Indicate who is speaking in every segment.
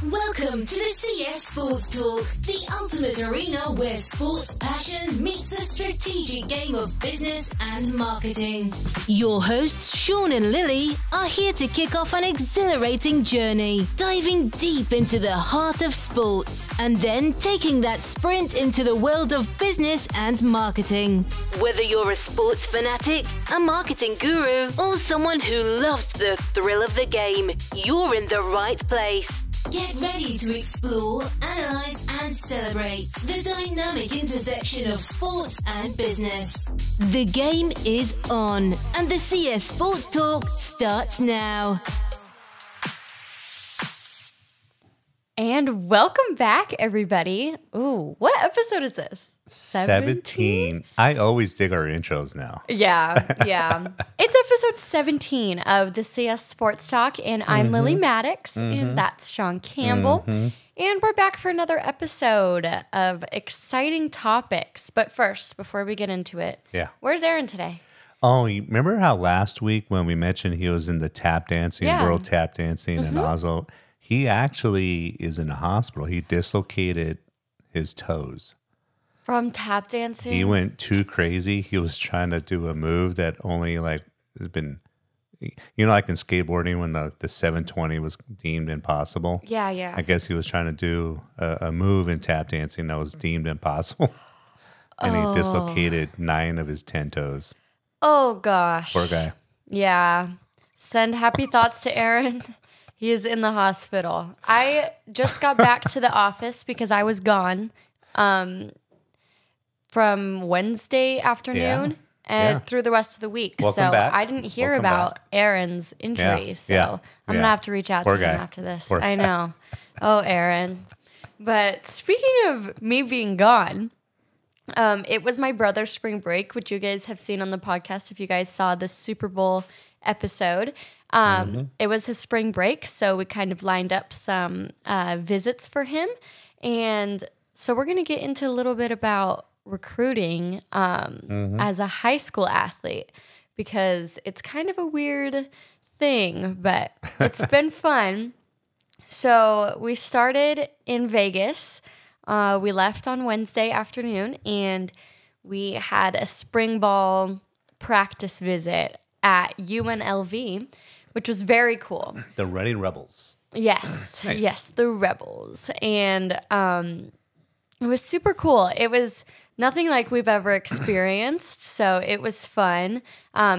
Speaker 1: Welcome to the CS Sports Talk, the ultimate arena where sports passion meets the strategic game of business and marketing. Your hosts, Shawn and Lily, are here to kick off an exhilarating journey, diving deep into the heart of sports, and then taking that sprint into the world of business and marketing. Whether you're a sports fanatic, a marketing guru, or someone who loves the thrill of the game, you're in the right place. Get ready to explore, analyze, and celebrate the dynamic intersection of sports and business. The game is on, and the CS Sports Talk starts now.
Speaker 2: And welcome back, everybody. Ooh, what episode is this?
Speaker 3: 17. I always dig our intros now.
Speaker 2: Yeah. It's episode 17 of the CS Sports Talk, and I'm Lily Maddox, and that's Shawn Campbell. And we're back for another episode of exciting topics. But first, before we get into it, where's Aaron today?
Speaker 3: Oh, you remember how last week when we mentioned he was in the tap dancing, world tap dancing in Oslo? He actually is in the hospital. He dislocated his toes.
Speaker 2: From tap dancing?
Speaker 3: He went too crazy. He was trying to do a move that only has been, like in skateboarding when the 720 was deemed impossible.
Speaker 2: Yeah.
Speaker 3: I guess he was trying to do a move in tap dancing that was deemed impossible. And he dislocated 9 of his 10 toes.
Speaker 2: Oh, gosh.
Speaker 3: Poor guy.
Speaker 2: Yeah. Send happy thoughts to Aaron. He is in the hospital. I just got back to the office because I was gone from Wednesday afternoon and through the rest of the week.
Speaker 3: Welcome back.
Speaker 2: I didn't hear about Aaron's injury. I'm going to have to reach out to him after this. I know. Oh, Aaron. But speaking of me being gone, it was my brother's spring break, which you guys have seen on the podcast if you guys saw the Super Bowl episode. It was his spring break, so we kind of lined up some visits for him. And so we're going to get into a little bit about recruiting as a high school athlete, because it's kind of a weird thing, but it's been fun. So we started in Vegas. We left on Wednesday afternoon, and we had a spring ball practice visit at UNLV, which was very cool.
Speaker 3: The Reading Rebels.
Speaker 2: Yes.
Speaker 3: Nice.
Speaker 2: Yes, the Rebels. And it was super cool. It was nothing like we've ever experienced, so it was fun.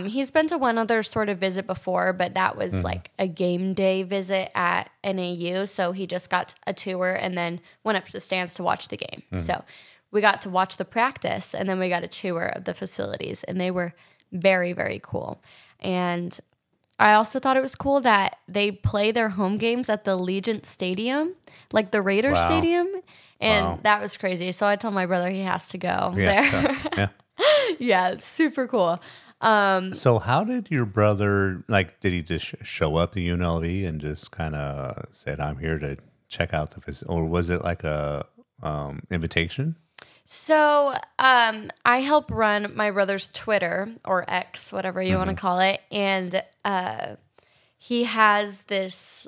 Speaker 2: He's been to one other sort of visit before, but that was like a game day visit at NAU, so he just got a tour and then went up to the stands to watch the game. So we got to watch the practice, and then we got a tour of the facilities, and they were very, very cool. And I also thought it was cool that they play their home games at the Allegiant Stadium, like the Raiders Stadium. And that was crazy. So I told my brother he has to go there. Yeah, it's super cool.
Speaker 3: So how did your brother, did he just show up to UNLV and just kind of said, I'm here to check out the facility? Or was it like a invitation?
Speaker 2: So I help run my brother's Twitter, or X, whatever you want to call it. And he has this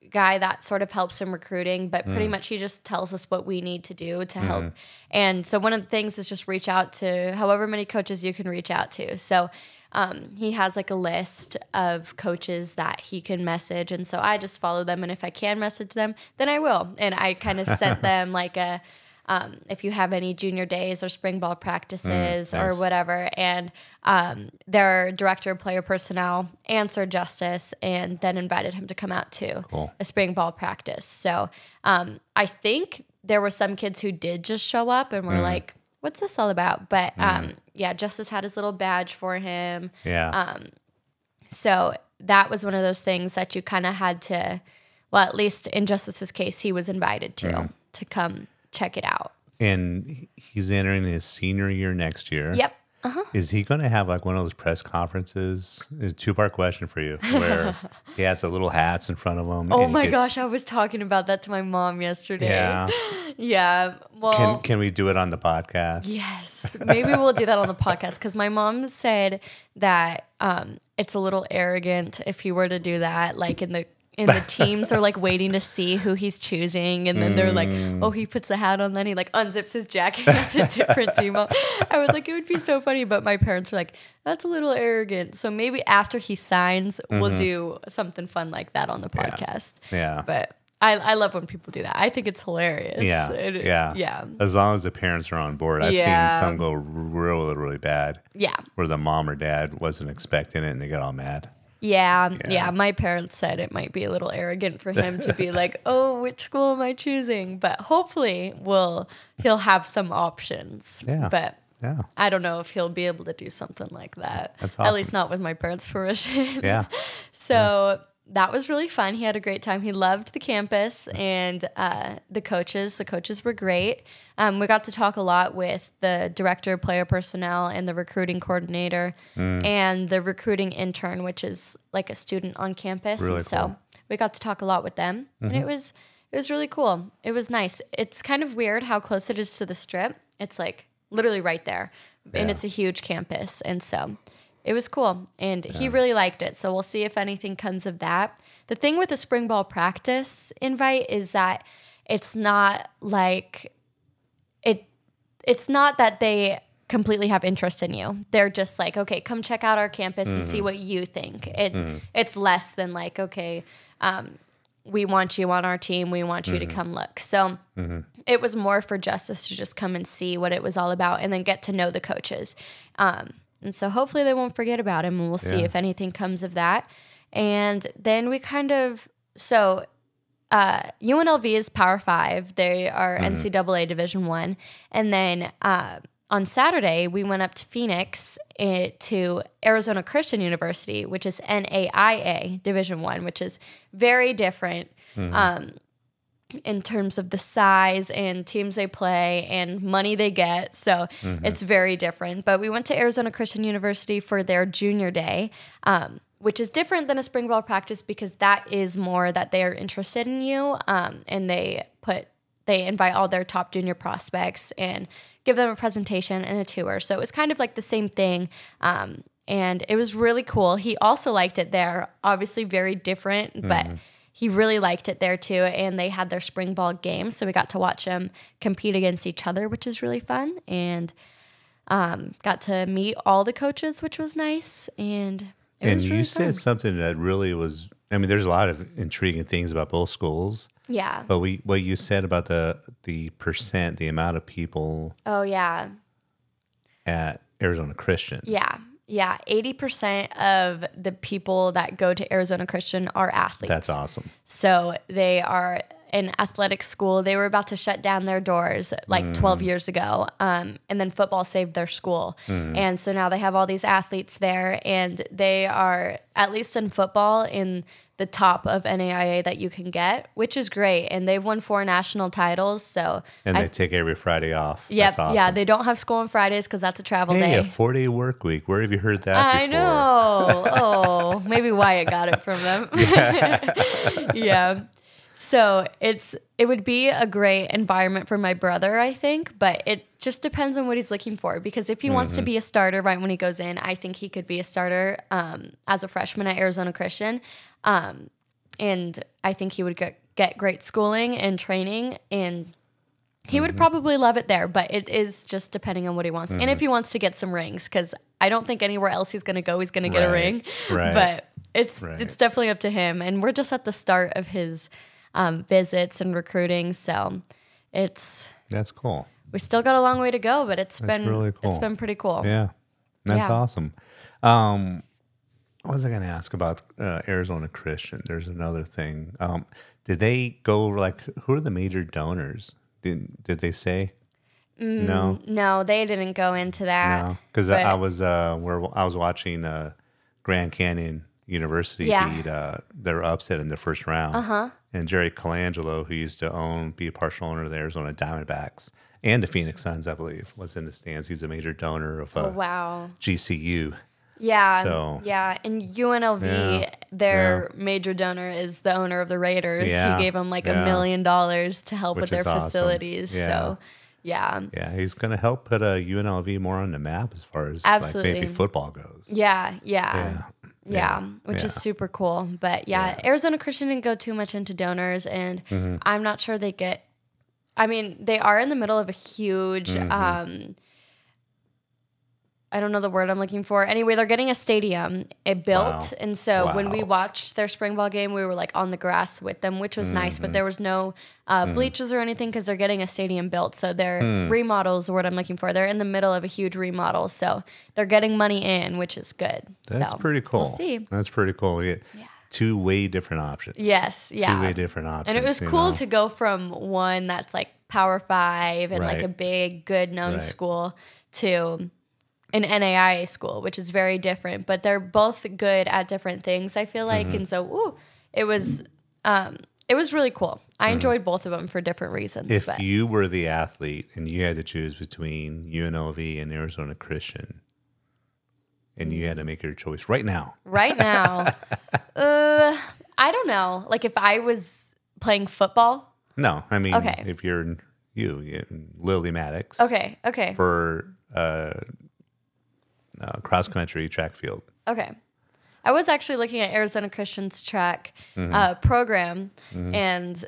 Speaker 2: guy that sort of helps him recruiting, but pretty much he just tells us what we need to do to help. And so one of the things is just reach out to however many coaches you can reach out to. So he has a list of coaches that he can message. And so I just follow them. And if I can message them, then I will. And I kind of sent them if you have any junior days or spring ball practices or whatever. And their director of player personnel answered Justice and then invited him to come out to a spring ball practice. So I think there were some kids who did just show up and were like, what's this all about? But Justice had his little badge for him.
Speaker 3: Yeah.
Speaker 2: So that was one of those things that you kind of had to, well, at least in Justice's case, he was invited to come check it out.
Speaker 3: And he's entering his senior year next year.
Speaker 2: Yep.
Speaker 3: Is he going to have one of those press conferences? A 2-part question for you, where he has the little hats in front of him.
Speaker 2: Oh my gosh, I was talking about that to my mom yesterday. Yeah. Well,
Speaker 3: can we do it on the podcast?
Speaker 2: Yes, maybe we'll do that on the podcast, because my mom said that it's a little arrogant if he were to do that, in and the teams are like waiting to see who he's choosing, and then they're like, oh, he puts the hat on, then he like unzips his jacket and has a different team on. I was like, it would be so funny, but my parents were like, that's a little arrogant. So maybe after he signs, we'll do something fun like that on the podcast.
Speaker 3: Yeah.
Speaker 2: But I love when people do that. I think it's hilarious.
Speaker 3: Yeah. As long as the parents are on board. I've seen some go really, really bad.
Speaker 2: Yeah.
Speaker 3: Where the mom or dad wasn't expecting it and they got all mad.
Speaker 2: Yeah. My parents said it might be a little arrogant for him to be like, oh, which school am I choosing? But hopefully he'll have some options.
Speaker 3: Yeah.
Speaker 2: But
Speaker 3: yeah.
Speaker 2: I don't know if he'll be able to do something like that.
Speaker 3: That's awesome.
Speaker 2: At least not with my parents' permission.
Speaker 3: Yeah.
Speaker 2: So that was really fun. He had a great time. He loved the campus and the coaches. The coaches were great. We got to talk a lot with the director of player personnel and the recruiting coordinator and the recruiting intern, which is like a student on campus.
Speaker 3: Really
Speaker 2: and so
Speaker 3: cool.
Speaker 2: we got to talk a lot with them. And it was really cool. It was nice. It's kind of weird how close it is to the Strip. It's like literally right there. And it's a huge campus. And so it was cool, and he really liked it. So we'll see if anything comes of that. The thing with the spring ball practice invite is that it's not like it's not that they completely have interest in you. They're just like, okay, come check out our campus and see what you think. It's less than like, okay, we want you on our team. We want you to come look. So it was more for Justice to just come and see what it was all about and then get to know the coaches. And so hopefully they won't forget about him, and we'll see if anything comes of that. And then we UNLV is Power 5. They are NCAA Division I. And then on Saturday, we went up to Phoenix to Arizona Christian University, which is NAIA Division I, which is very different in terms of the size and teams they play and money they get. So it's very different. But we went to Arizona Christian University for their junior day, which is different than a spring ball practice because that is more that they are interested in you, and they invite all their top junior prospects and give them a presentation and a tour. So it was kind of like the same thing. And it was really cool. He also liked it there. Obviously very different, but he really liked it there too, and they had their spring ball game, so we got to watch them compete against each other, which is really fun, and got to meet all the coaches, which was nice, and it was really
Speaker 3: you
Speaker 2: fun.
Speaker 3: said something that really was, I mean, there's a lot of intriguing things about both schools.
Speaker 2: Yeah.
Speaker 3: But what you said about the percent, the amount of people
Speaker 2: Oh, yeah.
Speaker 3: at Arizona Christian.
Speaker 2: Yeah, 80% of the people that go to Arizona Christian are athletes.
Speaker 3: That's awesome.
Speaker 2: So they are an athletic school. They were about to shut down their doors like 12 years ago, and then football saved their school. And so now they have all these athletes there, and they are, at least in football, in the top of NAIA that you can get, which is great. And they've won 4 national titles. So
Speaker 3: they take every Friday off.
Speaker 2: Yep,
Speaker 3: That's awesome.
Speaker 2: Yeah, they don't have school on Fridays because that's a travel day.
Speaker 3: A 4-day work week. Where have you heard that
Speaker 2: I
Speaker 3: before?
Speaker 2: know. Oh, maybe Wyatt got it from them. Yeah. So it would be a great environment for my brother, I think, but it just depends on what he's looking for. Because if he wants to be a starter right when he goes in, I think he could be a starter as a freshman at Arizona Christian. And I think he would get great schooling and training, and he would probably love it there, but it is just depending on what he wants. And if he wants to get some rings, because I don't think anywhere else he's going to go, he's going to get a ring.
Speaker 3: Right.
Speaker 2: But it's definitely up to him. And we're just at the start of his visits and recruiting, so
Speaker 3: that's cool.
Speaker 2: We still got a long way to go, but it's been
Speaker 3: really cool.
Speaker 2: It's been pretty cool.
Speaker 3: Yeah, that's awesome. What was I going to ask about Arizona Christian? There's another thing. Did they go like who are the major donors? Did they say?
Speaker 2: No, they didn't go into that.
Speaker 3: No, because I was watching Grand Canyon University beat their upset in the first round. And Jerry Colangelo, who used to be a partial owner of the Arizona Diamondbacks and the Phoenix Suns, I believe, was in the stands. He's a major donor of GCU.
Speaker 2: Yeah.
Speaker 3: So,
Speaker 2: and UNLV, their major donor is the owner of the Raiders.
Speaker 3: Yeah.
Speaker 2: He gave them like $1 million to help with their facilities.
Speaker 3: Awesome.
Speaker 2: So, yeah,
Speaker 3: he's going to help put UNLV more on the map as far as
Speaker 2: absolutely
Speaker 3: like maybe football goes.
Speaker 2: Yeah. which is super cool. But Arizona Christian didn't go too much into donors, and I'm not sure they get. I mean, they are in the middle of a huge. I don't know the word I'm looking for. Anyway, they're getting a stadium built. And so when we watched their spring ball game, we were like on the grass with them, which was nice, but there was no bleachers or anything because they're getting a stadium built. So their remodels are what I'm looking for. They're in the middle of a huge remodel. So they're getting money in, which is good.
Speaker 3: That's pretty cool.
Speaker 2: We'll see.
Speaker 3: That's pretty cool. Yeah. Two way different options.
Speaker 2: Yes. Yeah.
Speaker 3: Two way different options.
Speaker 2: And it was cool to go from one that's like Power 5 and like a big, good known school to an NAIA school, which is very different, but they're both good at different things, I feel like. And so, it was really cool. I enjoyed both of them for different reasons.
Speaker 3: If you were the athlete and you had to choose between UNLV and Arizona Christian, and you had to make your choice right now.
Speaker 2: I don't know. Like if I was playing football.
Speaker 3: No, I mean, if you're Lily Maddox.
Speaker 2: Okay.
Speaker 3: For cross country track field.
Speaker 2: Okay. I was actually looking at Arizona Christian's track program, and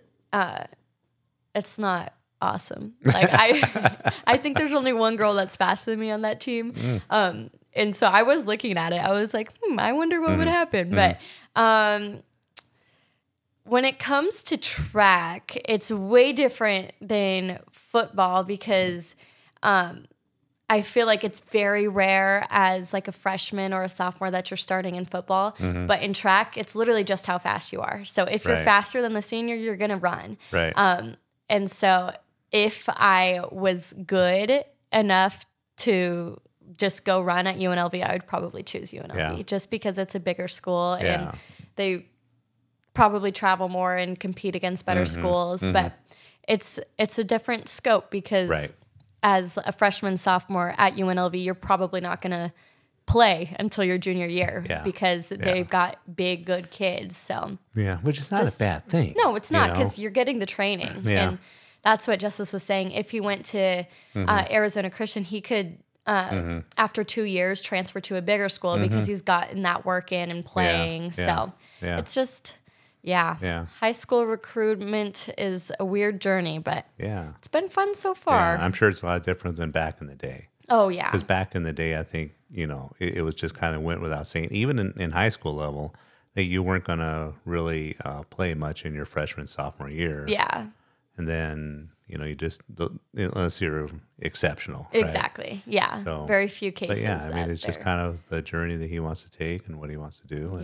Speaker 2: it's not awesome. Like I think there's only one girl that's faster than me on that team. And so I was looking at it. I was like, I wonder what would happen. But when it comes to track, it's way different than football because I feel like it's very rare as like a freshman or a sophomore that you're starting in football. But in track, it's literally just how fast you are. So if you're faster than the senior, you're going to run.
Speaker 3: Right.
Speaker 2: And so if I was good enough to just go run at UNLV, I would probably choose UNLV just because it's a bigger school and they probably travel more and compete against better schools. But it's a different scope because as a freshman, sophomore at UNLV, you're probably not going to play until your junior year because they've got big, good kids. So
Speaker 3: which is not a bad thing.
Speaker 2: No, it's not because you're getting the training. And that's what Justice was saying. If he went to Arizona Christian, he could, after 2 years, transfer to a bigger school because he's gotten that work in and playing. So it's just... Yeah. High school recruitment is a weird journey, but it's been fun so far.
Speaker 3: I'm sure it's a lot different than back in the day.
Speaker 2: Oh, yeah.
Speaker 3: Because back in the day, I think, it was just kind of went without saying, even in high school level, that you weren't going to really play much in your freshman, sophomore year.
Speaker 2: Yeah.
Speaker 3: And then, you just, unless you're exceptional.
Speaker 2: Exactly. Right? Yeah.
Speaker 3: So,
Speaker 2: very few cases.
Speaker 3: But I mean, it's just kind of the journey that he wants to take and what he wants to do.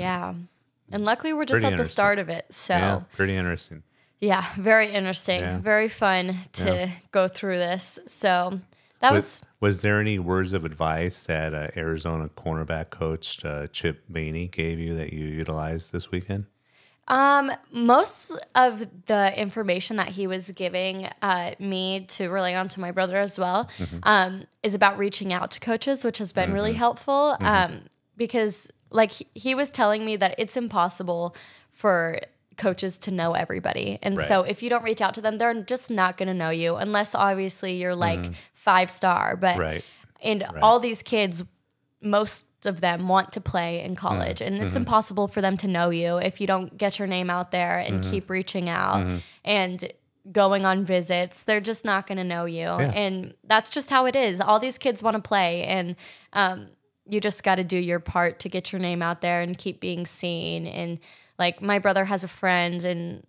Speaker 2: And luckily, we're just at the start of it. So
Speaker 3: pretty interesting.
Speaker 2: Yeah, very interesting. Very fun to go through this. So that
Speaker 3: was there any words of advice that Arizona cornerback coach Chip Maney gave you that you utilized this weekend?
Speaker 2: Most of the information that he was giving me to relay on to my brother as well is about reaching out to coaches, which has been really helpful because like he was telling me that it's impossible for coaches to know everybody. And so if you don't reach out to them, they're just not going to know you unless obviously you're like 5-star. But all these kids, most of them want to play in college and it's impossible for them to know you if you don't get your name out there and keep reaching out and going on visits. They're just not going to know you. And that's just how it is. All these kids want to play and, you just got to do your part to get your name out there and keep being seen. And like my brother has a friend and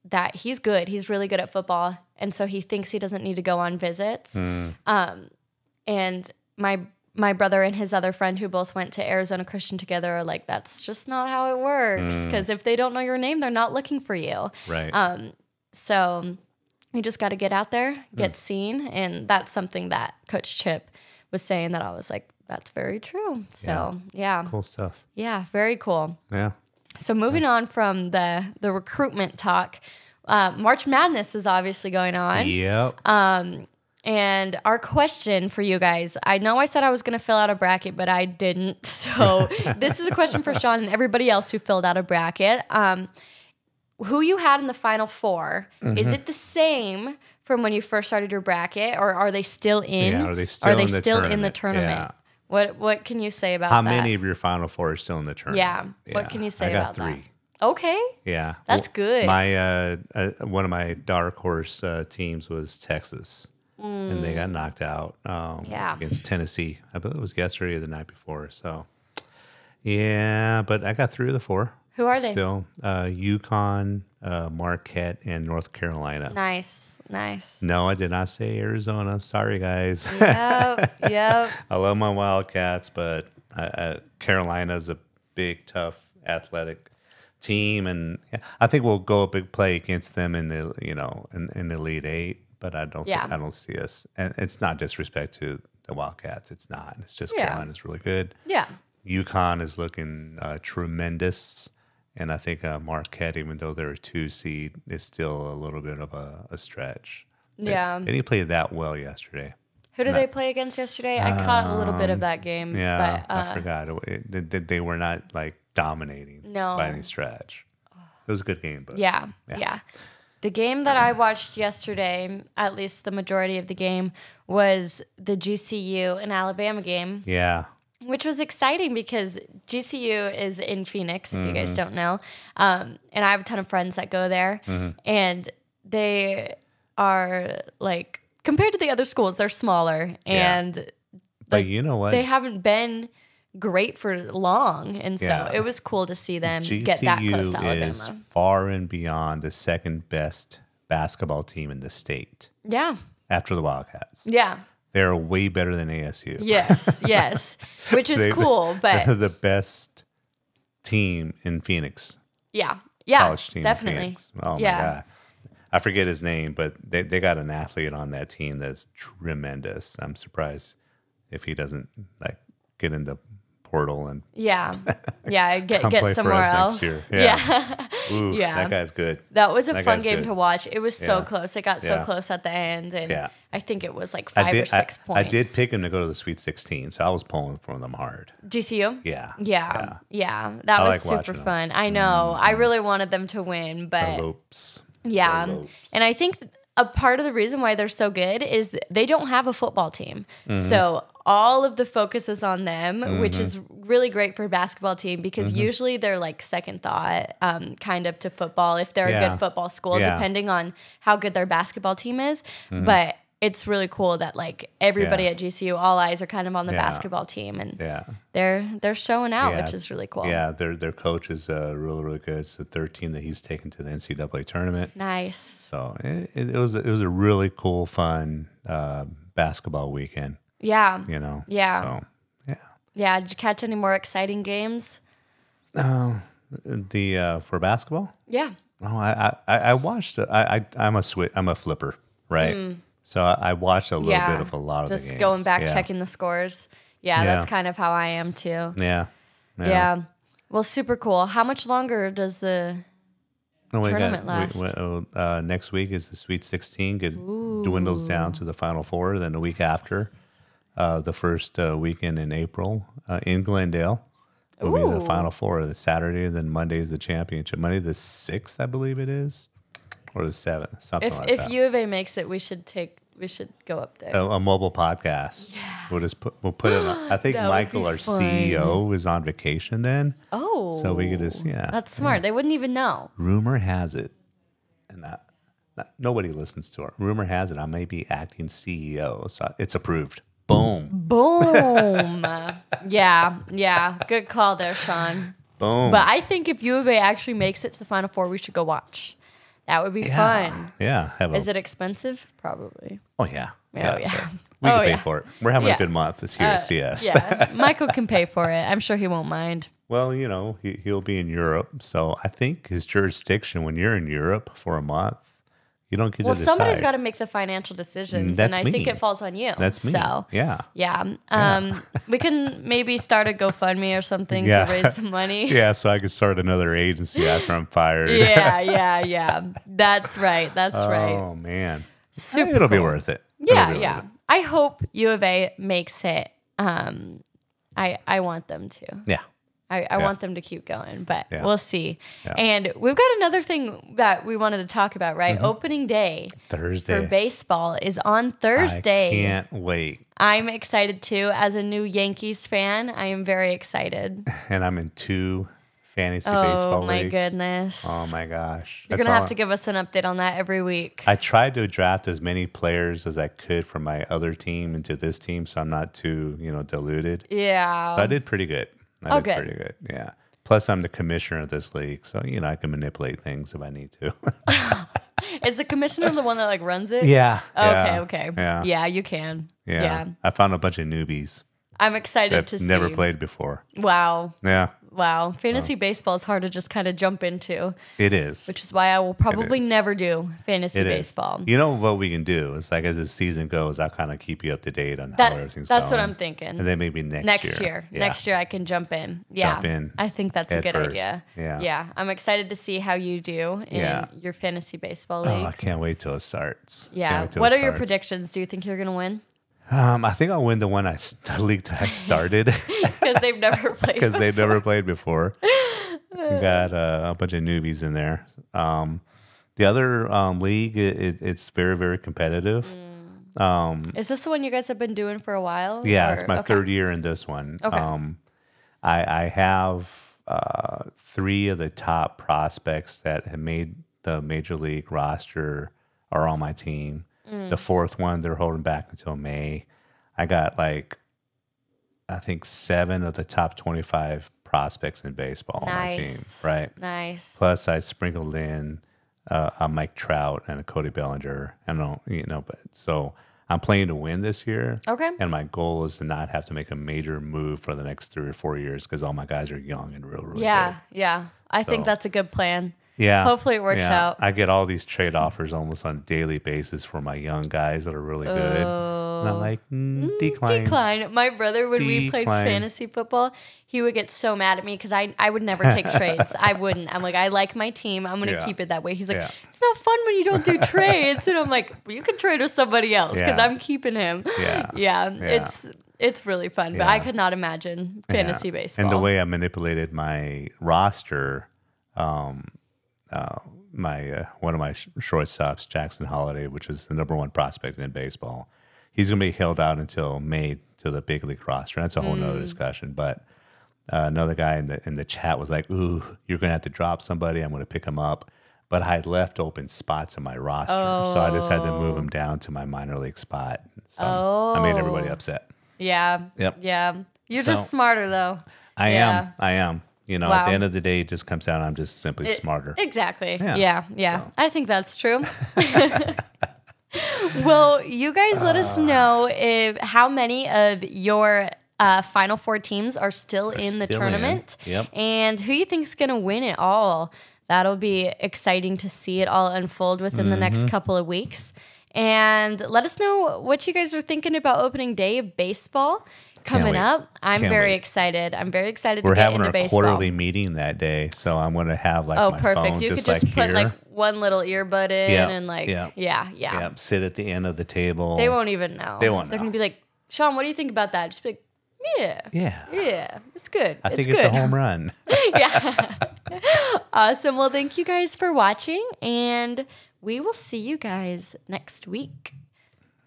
Speaker 2: that he's good. He's really good at football. And so he thinks he doesn't need to go on visits. And my brother and his other friend who both went to Arizona Christian together are like, that's just not how it works. Because if they don't know your name, they're not looking for you.
Speaker 3: Right.
Speaker 2: So you just got to get out there, get seen. And that's something that Coach Chip was saying that I was like, that's very true. So,
Speaker 3: Cool stuff.
Speaker 2: Yeah, very cool.
Speaker 3: Yeah.
Speaker 2: So moving on from the recruitment talk, March Madness is obviously going on.
Speaker 3: Yep.
Speaker 2: And our question for you guys, I know I said I was going to fill out a bracket, but I didn't. So this is a question for Shawn and everybody else who filled out a bracket. Who you had in the Final Four, is it the same from when you first started your bracket, or are they still in?
Speaker 3: Are they still in the
Speaker 2: tournament? What can you say about
Speaker 3: How
Speaker 2: that?
Speaker 3: many of your Final Four are still in the tournament?
Speaker 2: Yeah. What can you say
Speaker 3: I got
Speaker 2: about
Speaker 3: 3.
Speaker 2: that? Okay.
Speaker 3: Yeah.
Speaker 2: That's good.
Speaker 3: My one of my dark horse teams was Texas. And they got knocked out against Tennessee. I believe it was yesterday or the night before. So, yeah, but I got 3 of the 4.
Speaker 2: Who are they?
Speaker 3: Still, UConn, Marquette, and North Carolina.
Speaker 2: Nice.
Speaker 3: No, I did not say Arizona. Sorry, guys.
Speaker 2: Yep.
Speaker 3: I love my Wildcats, but Carolina's a big, tough, athletic team, and I think we'll go a big play against them in the in the Elite Eight. But I don't see us, and it's not disrespect to the Wildcats. It's not. It's just Carolina's really good.
Speaker 2: Yeah.
Speaker 3: UConn is looking tremendous, and I think Marquette, even though they're a 2 seed, is still a little bit of a stretch. They didn't play that well yesterday.
Speaker 2: Who did they play against yesterday? I caught a little bit of that game.
Speaker 3: Yeah,
Speaker 2: but,
Speaker 3: I forgot. They were not like dominating by any stretch. It was a good game, but
Speaker 2: yeah. The game that I watched yesterday, at least the majority of the game, was the GCU and Alabama game.
Speaker 3: Yeah.
Speaker 2: Which was exciting because GCU is in Phoenix, if you guys don't know. And I have a ton of friends that go there. And they are like, compared to the other schools, they're smaller. And
Speaker 3: but you know what?
Speaker 2: They haven't been great for long. And so it was cool to see them get that close to Alabama.
Speaker 3: Is far and beyond the second best basketball team in the state.
Speaker 2: Yeah.
Speaker 3: After the Wildcats.
Speaker 2: Yeah.
Speaker 3: They're way better than ASU.
Speaker 2: Yes. Which is cool, but
Speaker 3: they're the best team in Phoenix.
Speaker 2: Yeah.
Speaker 3: College team
Speaker 2: definitely.
Speaker 3: In Phoenix. Oh my God. I forget his name, but they got an athlete on that team that's tremendous. I'm surprised if he doesn't like get in the portal and
Speaker 2: get somewhere else.
Speaker 3: Next year. Ooh, that guy's good.
Speaker 2: That was a fun game to watch. It was so close. It got so close at the end, and I think it was like 5 or 6 points.
Speaker 3: I did pick him to go to the Sweet 16, so I was pulling for them hard.
Speaker 2: GCU?
Speaker 3: Yeah.
Speaker 2: That was super fun. I know. I really wanted them to win, but
Speaker 3: the Lopes.
Speaker 2: And I think a part of the reason why they're so good is they don't have a football team. So all of the focus is on them, which is really great for a basketball team because usually they're like second thought kind of to football if they're a good football school, depending on how good their basketball team is. But it's really cool that like everybody at GCU, all eyes are kind of on the basketball team, and they're showing out, which is really cool.
Speaker 3: Yeah, their coach is really, really good. It's the third team that he's taken to the NCAA tournament.
Speaker 2: Nice.
Speaker 3: So it was a really cool, fun basketball weekend.
Speaker 2: Yeah.
Speaker 3: So
Speaker 2: yeah. Did you catch any more exciting games?
Speaker 3: For basketball?
Speaker 2: Yeah.
Speaker 3: Oh, I watched. I'm a flipper, right? So I watched a little bit of a lot of the games.
Speaker 2: Just going back, checking the scores. Yeah, that's kind of how I am too.
Speaker 3: Yeah.
Speaker 2: Well, super cool. How much longer does the tournament last?
Speaker 3: Next week is the Sweet 16. Dwindles down to the Final Four. Then the week after, the first weekend in April in Glendale will be the Final Four. The Saturday, then Monday is the championship. Monday the 6th, I believe it is. Or the 7th, something like that.
Speaker 2: If U of A makes it, we should go up there.
Speaker 3: A mobile podcast. Yeah. We'll put it on. I think Michael, our CEO, is on vacation then.
Speaker 2: Oh.
Speaker 3: So we could just,
Speaker 2: That's smart. They wouldn't even know.
Speaker 3: Rumor has it, and nobody listens to it. Rumor has it I may be acting CEO, so it's approved. Boom.
Speaker 2: Yeah. Good call there, Shawn.
Speaker 3: Boom.
Speaker 2: But I think if U of A actually makes it to the Final Four, we should go watch. That would be fun.
Speaker 3: Yeah.
Speaker 2: Is it expensive? Probably.
Speaker 3: Oh, yeah.
Speaker 2: We can
Speaker 3: pay for it. We're having a good month this year at CS.
Speaker 2: Yeah. Michael can pay for it. I'm sure he won't mind.
Speaker 3: Well, he'll be in Europe. So I think his jurisdiction, when you're in Europe for a month, you don't get to decide.
Speaker 2: Well, somebody's got to make the financial decisions, and I think it falls on you.
Speaker 3: That's me.
Speaker 2: So, yeah. We can maybe start a GoFundMe or something to raise the money.
Speaker 3: Yeah, so I could start another agency after I'm fired.
Speaker 2: Yeah. That's right.
Speaker 3: Oh, man.
Speaker 2: Super
Speaker 3: It'll
Speaker 2: cool.
Speaker 3: be worth it.
Speaker 2: Yeah. I hope U of A makes it. I want them to.
Speaker 3: Yeah.
Speaker 2: I want them to keep going, but we'll see. Yeah. And we've got another thing that we wanted to talk about, right? Opening day
Speaker 3: Thursday
Speaker 2: for baseball is on Thursday.
Speaker 3: I can't wait.
Speaker 2: I'm excited too. As a new Yankees fan, I am very excited.
Speaker 3: And I'm in 2 fantasy baseball leagues.
Speaker 2: Oh, my goodness.
Speaker 3: Oh, my gosh.
Speaker 2: You're going to have to give us an update on that every week.
Speaker 3: I tried to draft as many players as I could from my other team into this team, so I'm not too, diluted.
Speaker 2: Yeah.
Speaker 3: So I did pretty good. I did
Speaker 2: good.
Speaker 3: pretty good, yeah. Plus, I'm the commissioner of this league, so, I can manipulate things if I need to.
Speaker 2: Is the commissioner the one that, like, runs it?
Speaker 3: Yeah.
Speaker 2: Okay.
Speaker 3: Yeah.
Speaker 2: Yeah, you can. Yeah.
Speaker 3: I found a bunch of newbies
Speaker 2: I'm excited to see.
Speaker 3: never played before.
Speaker 2: Wow.
Speaker 3: Yeah.
Speaker 2: Wow. Fantasy baseball is hard to just kind of jump into.
Speaker 3: It is.
Speaker 2: Which is why I will probably never do fantasy baseball.
Speaker 3: You know what we can do? It's like as the season goes, I'll kind of keep you up to date on how everything's going.
Speaker 2: That's what I'm thinking.
Speaker 3: And then maybe next year.
Speaker 2: Yeah. Next year I can jump in. Yeah.
Speaker 3: Jump in.
Speaker 2: I think that's a good
Speaker 3: first.
Speaker 2: idea.
Speaker 3: Yeah.
Speaker 2: Yeah. I'm excited to see how you do in your fantasy baseball leagues.
Speaker 3: Oh, I can't wait till it starts.
Speaker 2: Yeah. What are your predictions? Do you think you're going to win?
Speaker 3: I think I'll win the league that I started.
Speaker 2: Because they've never played
Speaker 3: Because they've never played before. We got a bunch of newbies in there. The other league, it's very, very competitive.
Speaker 2: Is this the one you guys have been doing for a while?
Speaker 3: Yeah, it's my third year in this one.
Speaker 2: Okay.
Speaker 3: I have 3 of the top prospects that have made the major league roster are on my team. The 4th one, they're holding back until May. I got I think 7 of the top 25 prospects in baseball on my team. Right.
Speaker 2: Nice.
Speaker 3: Plus, I sprinkled in a Mike Trout and a Cody Bellinger. But so I'm playing to win this year.
Speaker 2: Okay.
Speaker 3: And my goal is to not have to make a major move for the next 3 or 4 years because all my guys are young and really good.
Speaker 2: Yeah. I think that's a good plan.
Speaker 3: Yeah.
Speaker 2: Hopefully it works out.
Speaker 3: I get all these trade offers almost on a daily basis for my young guys that are really good. And I'm like, decline.
Speaker 2: My brother, when we played fantasy football, he would get so mad at me because I would never take trades. I wouldn't. I'm like, I like my team. I'm going to keep it that way. He's like, it's not fun when you don't do trades. And I'm like, well, you can trade with somebody else because I'm keeping him. Yeah. It's really fun. But I could not imagine fantasy baseball.
Speaker 3: And the way I manipulated my roster, one of my shortstops, Jackson Holliday, which is the #1 prospect in baseball, he's going to be held out until May to the big league roster. That's a whole nother discussion. But another guy in the chat was like, "Ooh, you're going to have to drop somebody. I'm going to pick him up." But I had left open spots in my roster, so I just had to move him down to my minor league spot. So I made everybody upset.
Speaker 2: Yeah.
Speaker 3: Yep.
Speaker 2: Yeah. You're just smarter though.
Speaker 3: I am. At the end of the day, it just comes down, I'm just simply smarter.
Speaker 2: Exactly. Yeah. So. I think that's true. Well, you guys let us know how many of your Final Four teams are still in the tournament and who you think is going to win it all. That'll be exciting to see it all unfold within the next couple of weeks. And let us know what you guys are thinking about opening day of baseball coming up. I'm very excited. I'm very excited to get into baseball. We're having our
Speaker 3: quarterly meeting that day, so I'm going to have my phone
Speaker 2: you
Speaker 3: just
Speaker 2: could just put
Speaker 3: here.
Speaker 2: one little earbud in and
Speaker 3: sit at the end of the table.
Speaker 2: They won't even know.
Speaker 3: They won't know.
Speaker 2: They're going to be like, Shawn, what do you think about that? Just be like, yeah, it's good.
Speaker 3: I think it's a home run.
Speaker 2: Yeah. Awesome. Well, thank you guys for watching, and we will see you guys next week.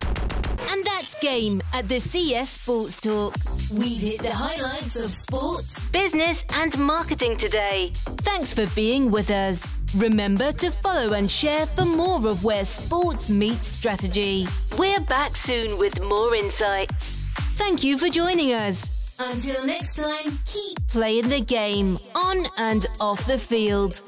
Speaker 1: And that's game at the CS Sports Talk. We've hit the highlights of sports, business, and marketing today. Thanks for being with us. Remember to follow and share for more of where sports meets strategy. We're back soon with more insights. Thank you for joining us. Until next time, keep playing the game on and off the field.